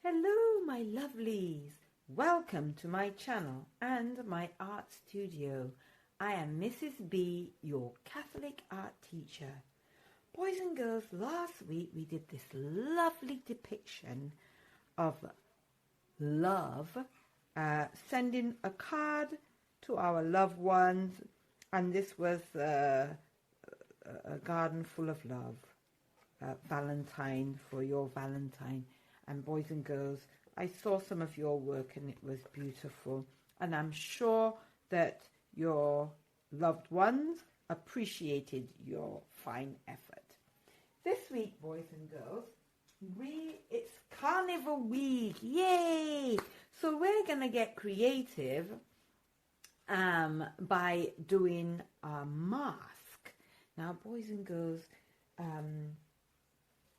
Hello my lovelies, welcome to my channel and my art studio. I am Mrs. B, your Catholic art teacher. Boys and girls, last week we did this lovely depiction of love, sending a card to our loved ones, and this was a garden full of love, Valentine for your Valentine. And boys and girls, I saw some of your work and it was beautiful, and I'm sure that your loved ones appreciated your fine effort. This week, boys and girls, it's Carnival week, yay! So we're gonna get creative by doing a mask. Now, boys and girls,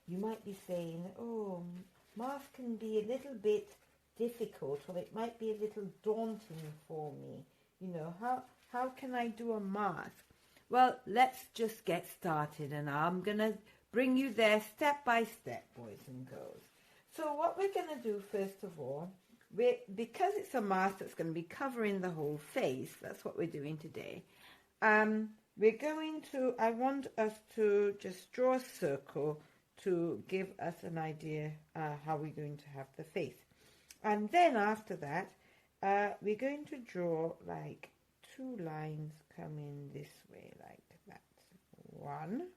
you might be saying, oh, mask can be a little bit difficult, or it might be a little daunting for me. You know, how can I do a mask? Well, let's just get started, and I'm going to bring you there step by step, boys and girls. So what we're going to do, first of all, because it's a mask that's going to be covering the whole face, that's what we're doing today. I want us to just draw a circle to give us an idea how we're going to have the face. And then after that, we're going to draw like two lines coming this way, like that. One.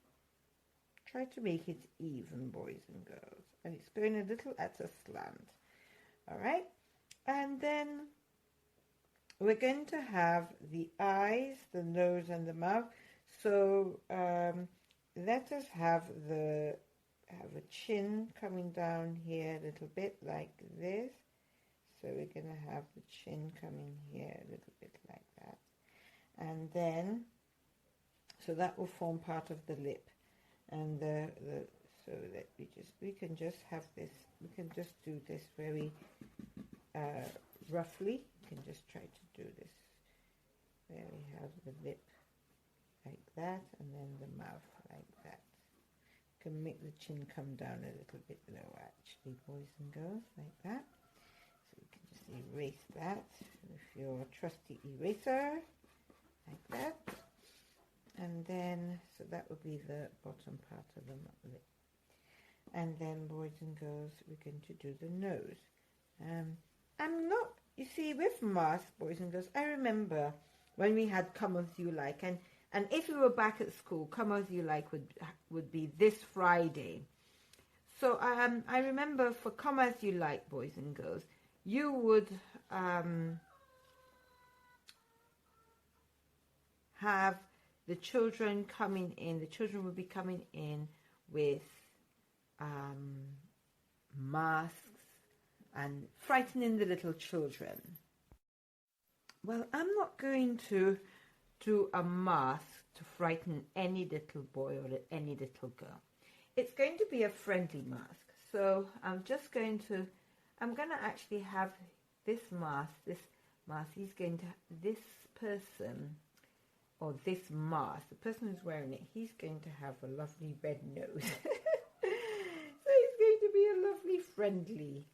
Try to make it even, boys and girls. And it's going a little at a slant. All right? And then we're going to have the eyes, the nose, and the mouth. So let us have a chin coming down here a little bit like this. So we're going to have the chin coming here a little bit like that. And then, so that will form part of the lip. And so that we can just have this, we can just do this very roughly. You can just try to do this. There we have the lip like that, and then the mouth like that. Can make the chin come down a little bit lower, actually, boys and girls, like that. So we can just erase that with your trusty eraser, like that. And then, so that would be the bottom part of the lip. And then, boys and girls, we're going to do the nose. I'm not, you see, with masks, boys and girls, I remember when we had Come As You Like, and if we were back at school, Come As You Like would be this Friday. So I remember for Come As You Like, boys and girls, you would have the children coming in. The children would be coming in with masks and frightening the little children. Well, I'm not going to do a mask to frighten any little boy or any little girl. It's going to be a friendly mask. So I'm going to actually have this mask, he's going to, this person, or this mask, the person who's wearing it, he's going to have a lovely red nose. So he's going to be a lovely, friendly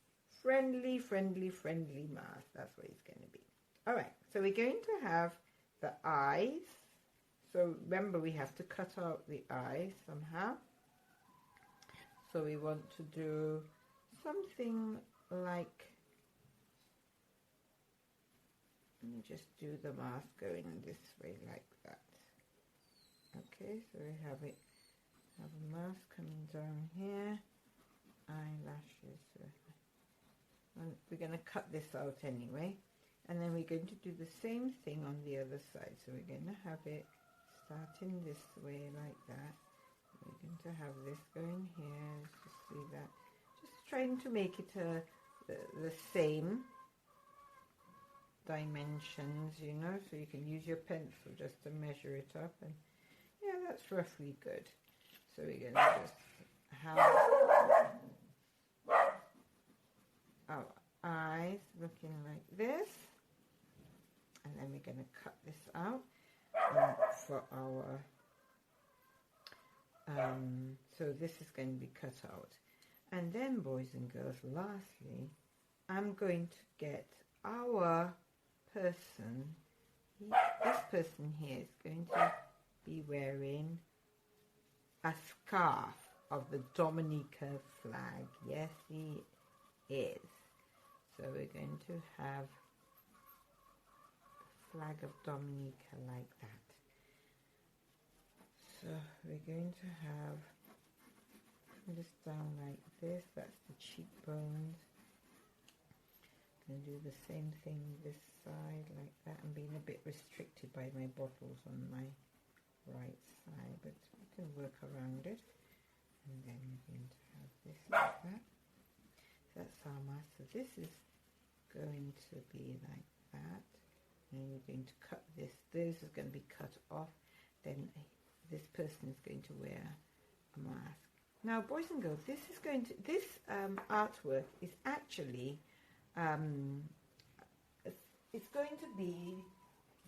mask. That's what he's going to be. All right, so we're going to have the eyes. So remember, we have to cut out the eyes somehow. So we want to do something like, let me just do the mask going this way like that. Okay, so we have a mask coming down here, eyelashes. And we're going to cut this out anyway. And then we're going to do the same thing on the other side. So we're going to have it starting this way like that. We're going to have this going here. Let's just see that. Just trying to make it the same dimensions, you know, so you can use your pencil just to measure it up. And yeah, that's roughly good. So we're going to just have our eyes looking like this. And then we're going to cut this out for our, so this is going to be cut out. And then, boys and girls, lastly, I'm going to get our person, this person here is going to be wearing a scarf of the Dominica flag. Yes, he is. So we're going to have the flag of Dominica like that. So we're going to have this down like this. That's the cheekbones. And do the same thing this side like that. I'm being a bit restricted by my bottles on my right side, but we can work around it. And then we're going to have this like that. So that's our mask. So this is going to be like that. And we're going to cut this. This is going to be cut off. Then this person is going to wear a mask. Now, boys and girls, this artwork is actually it's going to be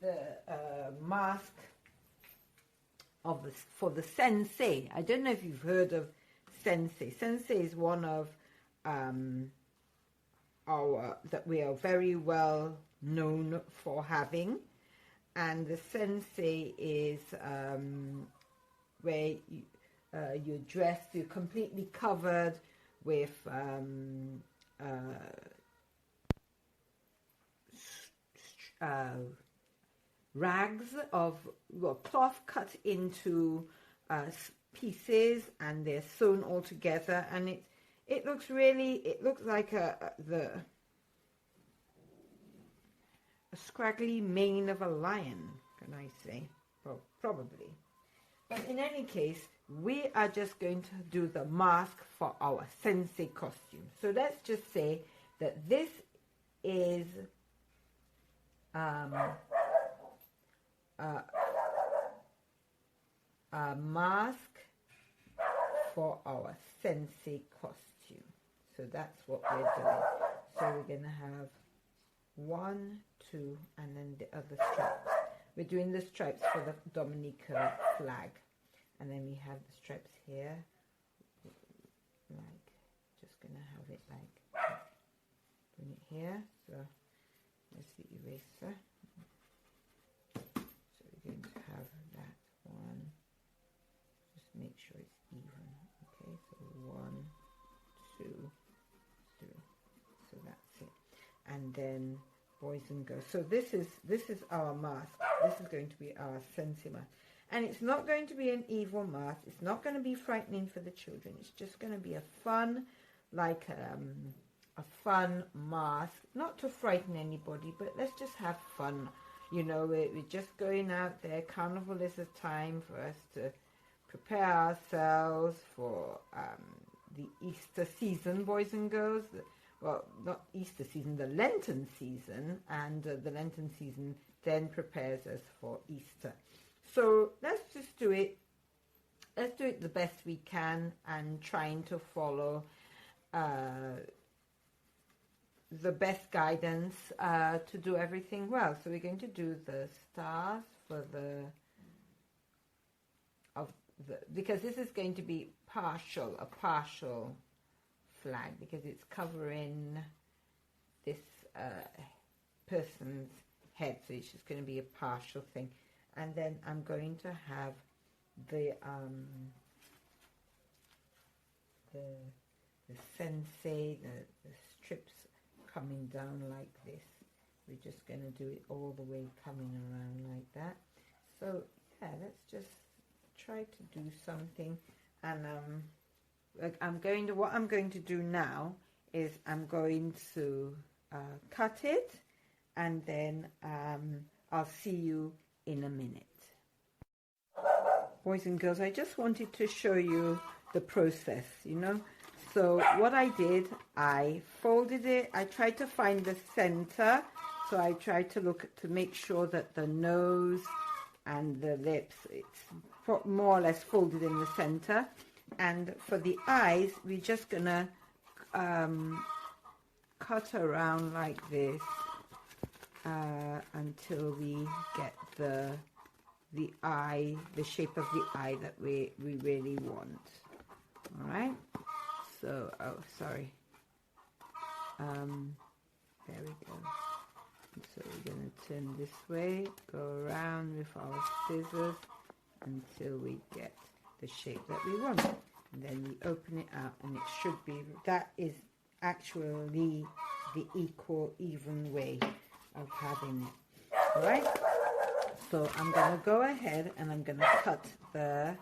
the mask of for the Sensei. I don't know if you've heard of Sensei. Sensei is one of that we are very well known for having, and the Sensei is where you're dressed, you're completely covered with rags of cloth cut into pieces, and they're sewn all together, and it looks like a scraggly mane of a lion, can I say? Well, probably. But in any case, we are just going to do the mask for our Sensei costume. So let's just say that this is a mask for our Sensei costume. So that's what we're doing. So we're going to have 1, 2, and then the other stripes. We're doing the stripes for the Dominica flag. And then we have the stripes here. Like, just going to have it like, bring it here. So there's the eraser. So we're going to have that one. Just make sure it's even. Okay, so 1, 2, 3. So that's it. And then boys and girls. So this is our mask. This is going to be our Sensei mask. And it's not going to be an evil mask. It's not going to be frightening for the children. It's just going to be a fun, like a fun mask. Not to frighten anybody, but let's just have fun. You know, we're just going out there. Carnival is a time for us to prepare ourselves for the Easter season, boys and girls. Well, not Easter season, the Lenten season. And the Lenten season then prepares us for Easter. So let's just do it. Let's do it the best we can, and trying to follow the best guidance to do everything well. So we're going to do the stars for because this is going to be a partial flag, because it's covering this person's head, so it's just going to be a partial thing. And then I'm going to have the Sensei, the strips coming down like this. We're just going to do it all the way coming around like that. So yeah, let's just try to do something. And what I'm going to do now is I'm going to cut it, and then I'll see you in a minute. Boys and girls, I just wanted to show you the process, you know. So what I did, I folded it. I tried to find the center. So I tried to make sure that the nose and the lips, it's more or less folded in the center. And for the eyes, we're just gonna cut around like this until we get the eye, the shape of the eye that we really want. All right. So, oh, sorry. There we go. So we're going to turn this way, go around with our scissors until we get the shape that we want. And then we open it out, and it should be, that is actually the equal, even way of having it. All right? So I'm going to go ahead and I'm going to cut the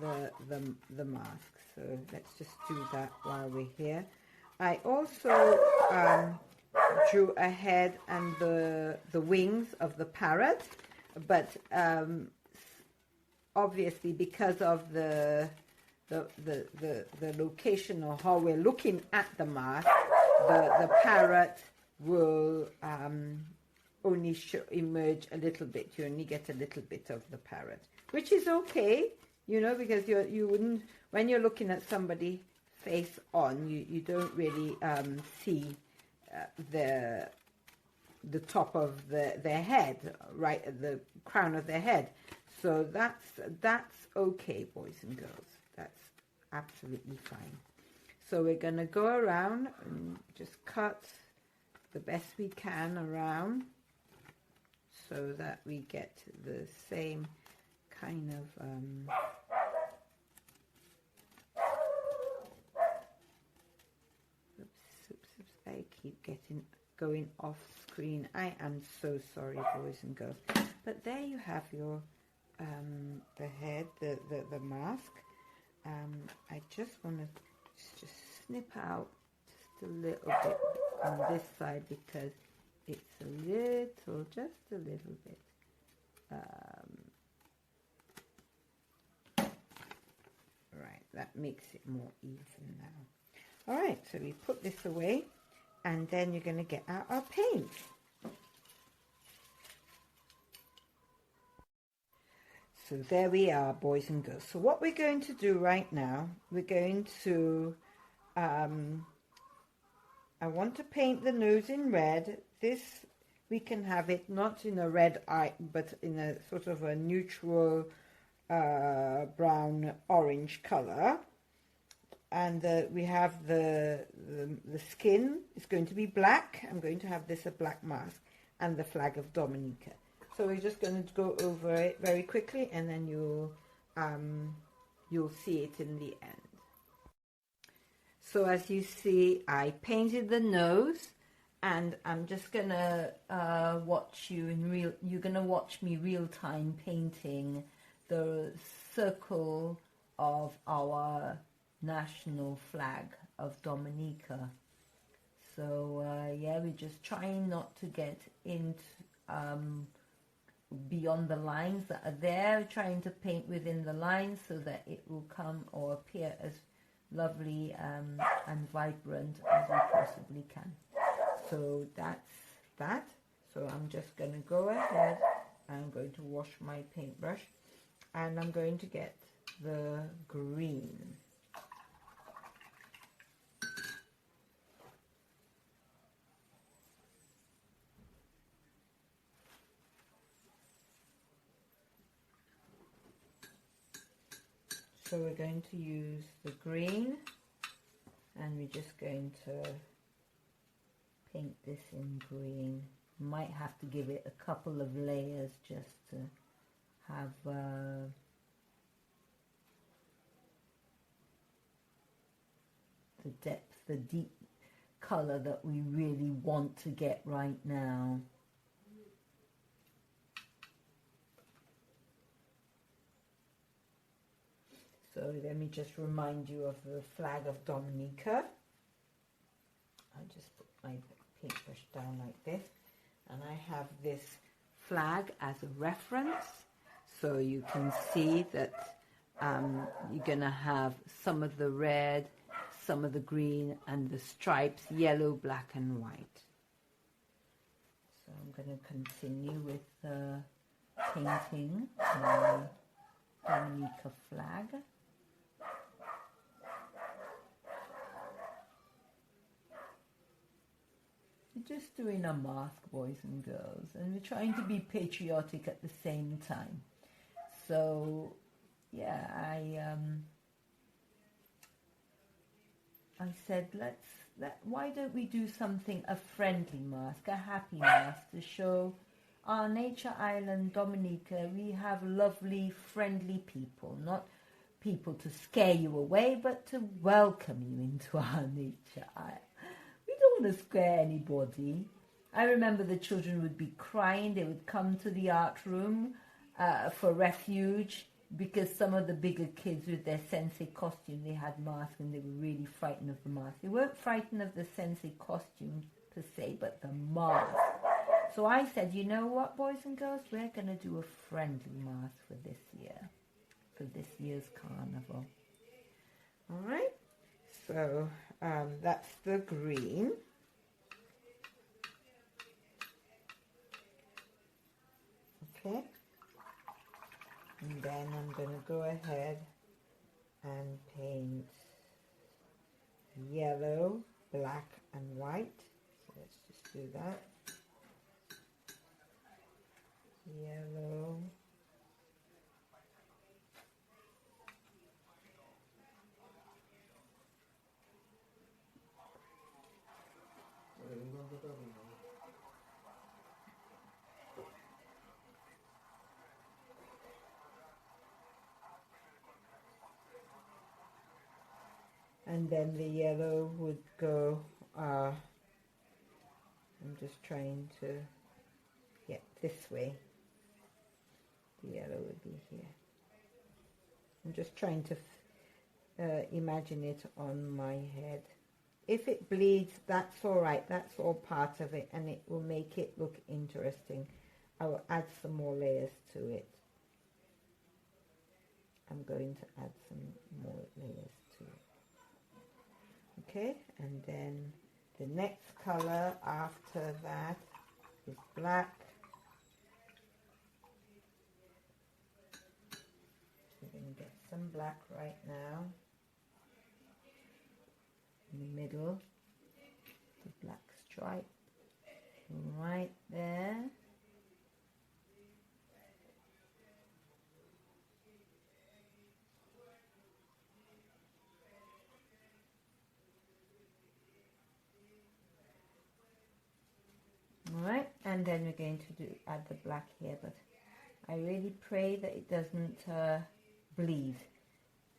mask. So let's just do that while we're here. I also drew a head and the wings of the parrot, but obviously because of the location or how we're looking at the mask, the parrot will only emerge a little bit. You only get a little bit of the parrot, which is okay, you know, because you wouldn't, when you're looking at somebody face on, you don't really see the top of their head, right at the crown of their head. So that's okay, boys and girls. That's absolutely fine. So we're going to go around and just cut the best we can around so that we get the same kind of I keep going off screen. I am so sorry, boys and girls. But there you have your the head, the mask. I just want to just snip out just a little bit on this side because it's just a little bit. Right, that makes it more even now. All right, so we put this away, and then you're going to get out our paint. So there we are, boys and girls. So what we're going to do right now, we're going to, I want to paint the nose in red. This, we can have it not in a red eye, but in a sort of a neutral brown orange color. And we have the skin is going to be black. I'm going to have this a black mask, and the flag of Dominica. So we're just going to go over it very quickly, and then you'll see it in the end. So as you see, I painted the nose, and I'm just gonna watch you in you're gonna watch me real time painting the circle of our national flag of Dominica. So yeah, we're just trying not to get into beyond the lines that are there, trying to paint within the lines so that it will come or appear as lovely and vibrant as we possibly can. So that's that. So I'm just going to go ahead, I'm going to wash my paintbrush, and I'm going to get the green. So we're going to use the green, and we're just going to paint this in green. Might have to give it a couple of layers just to have the depth, the deep color that we really want to get right now. So let me just remind you of the flag of Dominica. I just put my paintbrush down like this, and I have this flag as a reference, so you can see that you're going to have some of the red, some of the green, and the stripes, yellow, black, and white. So I'm going to continue with painting my Dominica flag. We're just doing a mask, boys and girls, and we're trying to be patriotic at the same time. So yeah, I said, why don't we do something, a friendly mask, a happy mask, to show our nature island, Dominica, we have lovely, friendly people, not people to scare you away, but to welcome you into our nature island. We don't want to scare anybody. I remember the children would be crying. They would come to the art room for refuge because some of the bigger kids with their Sensei costume, they had masks and they were really frightened of the mask. They weren't frightened of the Sensei costume per se, but the mask. So I said, you know what, boys and girls, we're going to do a friendly mask for this year, for this year's carnival. All right, so that's the green. Okay, and then I'm going to go ahead and paint yellow, black and white. So let's just do that. Yellow, and then the yellow would go, I'm just trying to get this way. The yellow would be here. I'm just trying to imagine it on my head. If it bleeds, that's all right. That's all part of it, and it will make it look interesting. I will add some more layers to it. I'm going to add some more layers to it. Okay, and then the next color after that is black. So we're going to get some black right now. In the middle, the black stripe right there. All right, and then we're going to add the black here, but I really pray that it doesn't bleed,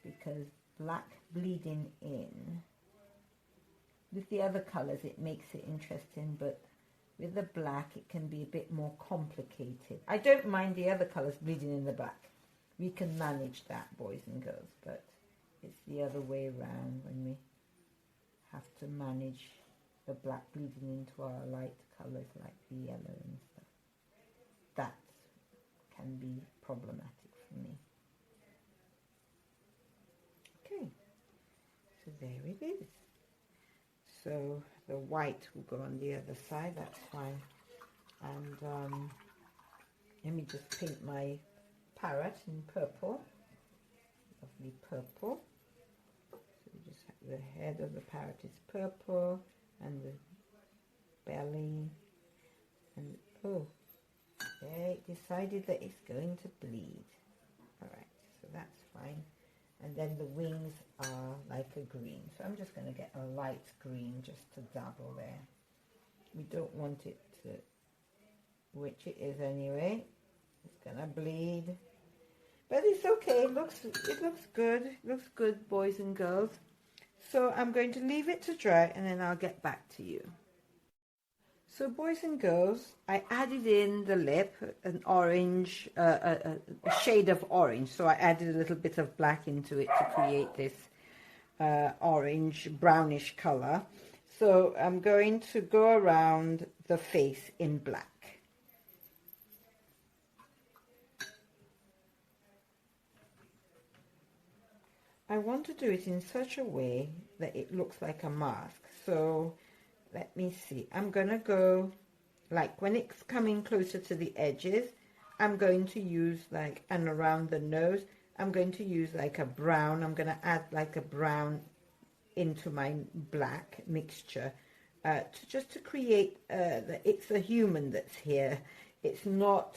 because black bleeding in, with the other colours it makes it interesting, but with the black it can be a bit more complicated. I don't mind the other colours bleeding in the black. We can manage that, boys and girls, but it's the other way around when we have to manage the black bleeding into our light colours like the yellow and stuff. That can be problematic for me. Okay, so there it is. So the white will go on the other side, that's fine. And let me just paint my parrot in purple, lovely purple. So we just have the head of the parrot is purple, and the belly, and oh, they decided that it's going to bleed. All right, so that's fine. And then the wings are like a green, so I'm just going to get a light green just to dabble there. We don't want it to, which it is anyway. It's going to bleed, but it's okay. It looks good. It looks good, boys and girls. So I'm going to leave it to dry, and then I'll get back to you. So boys and girls, I added in the lip, an orange, a shade of orange. So I added a little bit of black into it to create this orange brownish color. So I'm going to go around the face in black. I want to do it in such a way that it looks like a mask. So let me see. I'm going to go, like when it's coming closer to the edges, I'm going to use like, and around the nose, I'm going to use like a brown. I'm going to add like a brown into my black mixture just to create, it's a human that's here. It's not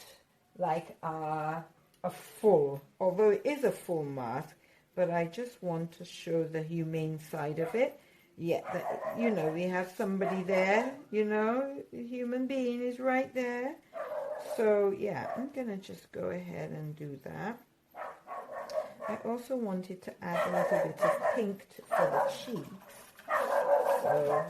like a full, although it is a full mask, but I just want to show the humane side of it. Yeah, you know, we have somebody there, you know, the human being is right there. So yeah, I'm gonna just go ahead and do that. I also wanted to add a little bit of pink for the cheeks. So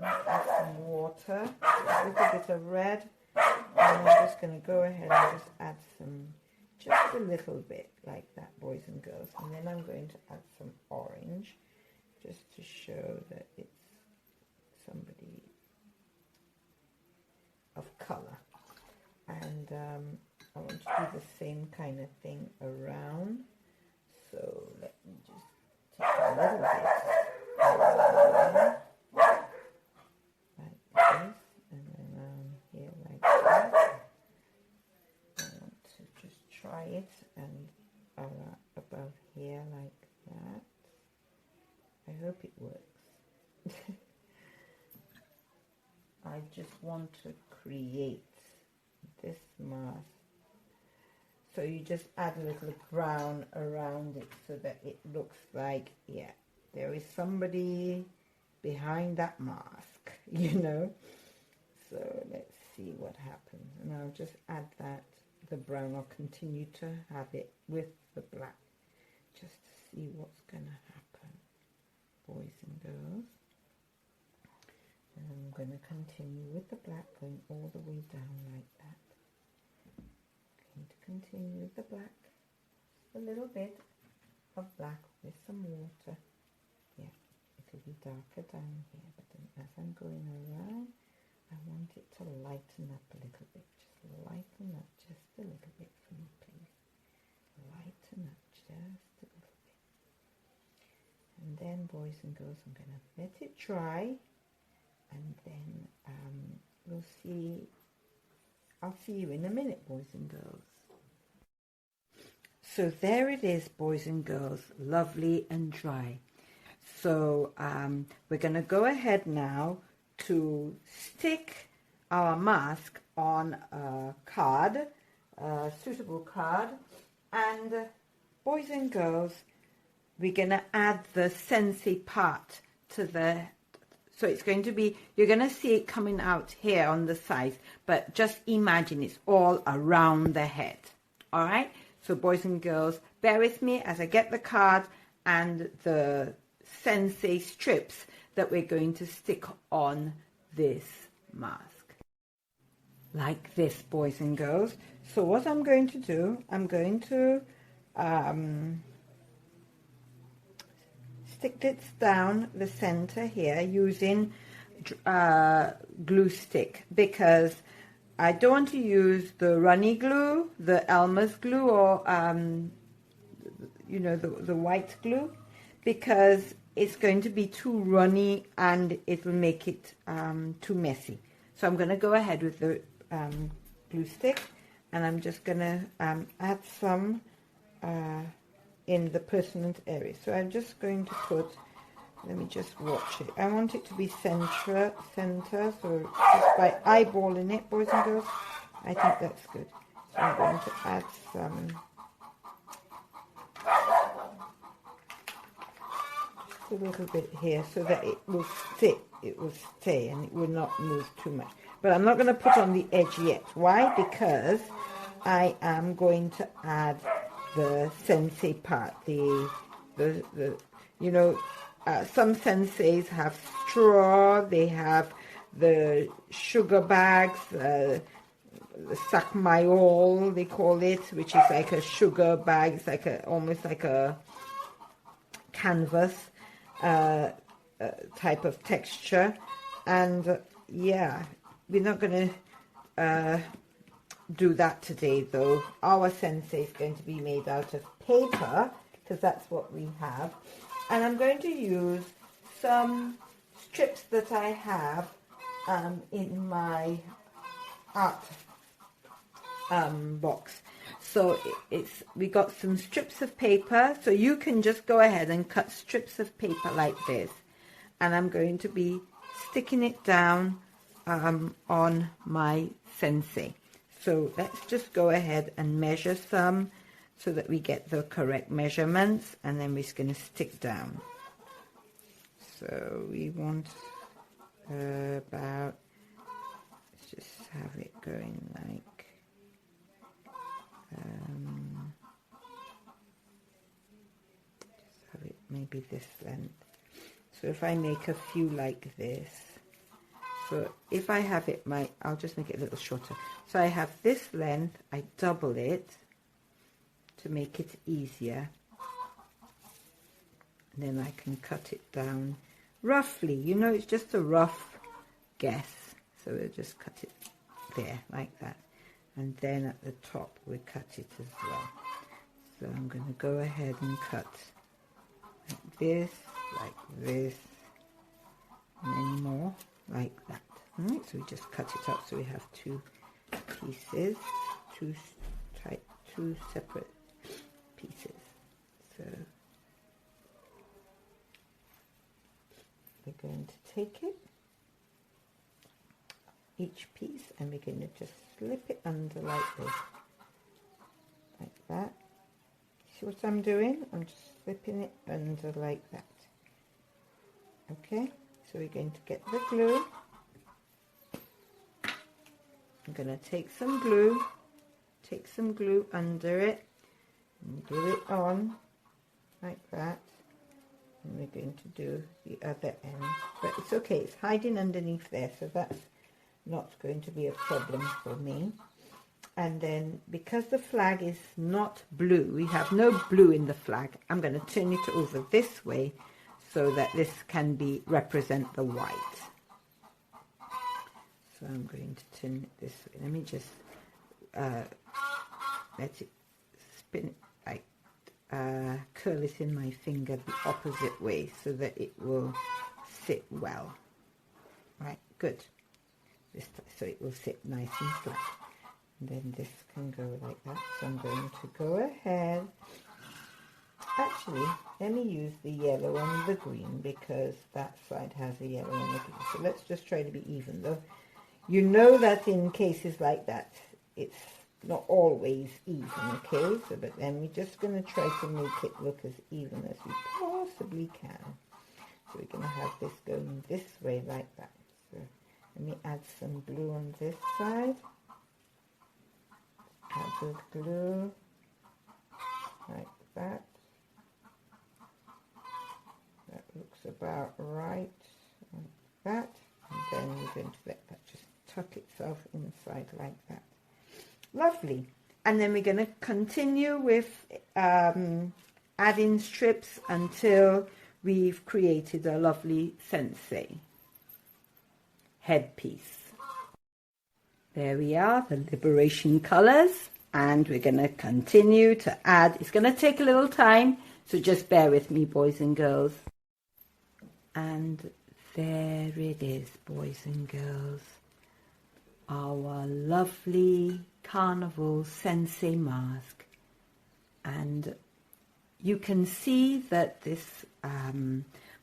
add some water, a little bit of red, and I'm just gonna go ahead and just add some, just a little bit like that, boys and girls. And then I'm going to add some orange, just to show that it's somebody of color. And I want to do the same kind of thing around. So let me just take a little bit around, like this, and then around here like that. I want to just try it and about here like that. I hope it works. I just want to create this mask. So you just add a little brown around it so that it looks like, yeah, there is somebody behind that mask, you know. So let's see what happens. And I'll just add that, the brown. I'll continue to have it with the black, just to see what's going to happen, boys and girls. And I'm going to continue with the black, going all the way down like that. Going to continue with the black, a little bit of black with some water. Yeah, it'll be darker down here, but then as I'm going around, I want it to lighten up a little bit. Just lighten up just a little bit for me, please. Lighten up just a little bit. And then, boys and girls, I'm going to let it dry. And then we'll see, I'll see you in a minute, boys and girls. So there it is, boys and girls, lovely and dry. So we're going to go ahead now to stick our mask on a card, a suitable card. And boys and girls, we're going to add the Sensei part to the, so it's going to be, you're going to see it coming out here on the sides, but just imagine it's all around the head. All right? So boys and girls, bear with me as I get the card and the Sensei strips that we're going to stick on this mask. Like this, boys and girls. So what I'm going to do, I'm going to stick this down the center here using glue stick, because I don't want to use the runny glue, the Elmer's glue, or you know, the white glue, because it's going to be too runny and it will make it too messy. So I'm going to go ahead with the glue stick, and I'm just going to add some in the pertinent area. So I'm just going to put, let me just watch it. I want it to be center, so just by eyeballing it, boys and girls, I think that's good. So I'm going to add some, just a little bit here so that it will stay and it will not move too much. But I'm not going to put on the edge yet. Why? Because I am going to add the Sensei part, the you know, some Senseis have straw, they have the sugar bags, the sac mayol, they call it, which is like a sugar bag. It's like almost like a canvas type of texture. And yeah, we're not going to do that today, though. Our Sensei is going to be made out of paper, because that's what we have. And I'm going to use some strips that I have in my art box. So we got some strips of paper, so you can just go ahead and cut strips of paper like this, and I'm going to be sticking it down on my Sensei. So let's just go ahead and measure some so that we get the correct measurements, and then we're just going to stick down. So we want about, let's just have it going like, just have it maybe this length. So if I make a few like this, so if I have it, I'll just make it a little shorter. So I have this length, I double it to make it easier. And then I can cut it down roughly, you know, it's just a rough guess. So we'll just cut it there like that. And then at the top we cut it as well. So I'm going to go ahead and cut like this, and then more like that. All right, so we just cut it up so we have two pieces, two separate pieces. So we're going to take it, each piece, and we're going to just slip it under like this, like that. See what I'm doing? I'm just slipping it under like that. Okay, so we're going to get the glue. I'm going to take some glue under it, and glue it on like that. And we're going to do the other end, but it's okay, it's hiding underneath there, so that's not going to be a problem for me. And then because the flag is not blue, we have no blue in the flag, I'm going to turn it over this way so that this can represent the white. So I'm going to turn it this way. Let me just let it spin, like curl it in my finger the opposite way so that it will sit well. Right, good. So it will sit nice and flat. And then this can go like that. So I'm going to go ahead. Actually, let me use the yellow and the green because that side has a yellow and a green. So let's just try to be even, though you know that in cases like that, it's not always even, okay? So, but then we're just going to try to make it look as even as we possibly can. So we're going to have this going this way like that. So let me add some glue on this side. Add the glue like that. That looks about right, like that. And then we're going to let that just tuck itself inside like that. Lovely. And then we're going to continue with adding strips until we've created a lovely Sensei headpiece. There we are, the Liberation colours, and we're going to continue to add. It's going to take a little time, so just bear with me, boys and girls. And there it is, boys and girls, our lovely Carnival Sensei mask. And you can see that this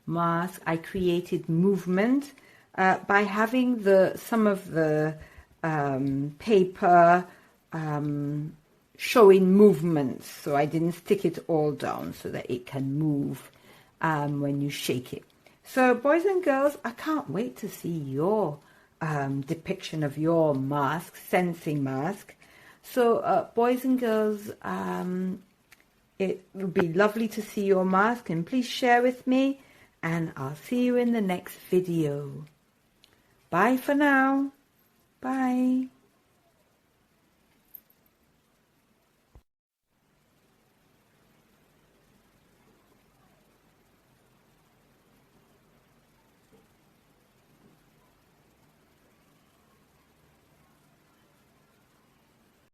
mask, I created movement by having some of the paper showing movements, so I didn't stick it all down so that it can move when you shake it. So boys and girls, I can't wait to see your depiction of your mask, Sensei mask. So boys and girls, it would be lovely to see your mask, and please share with me, and I'll see you in the next video. Bye for now. Bye.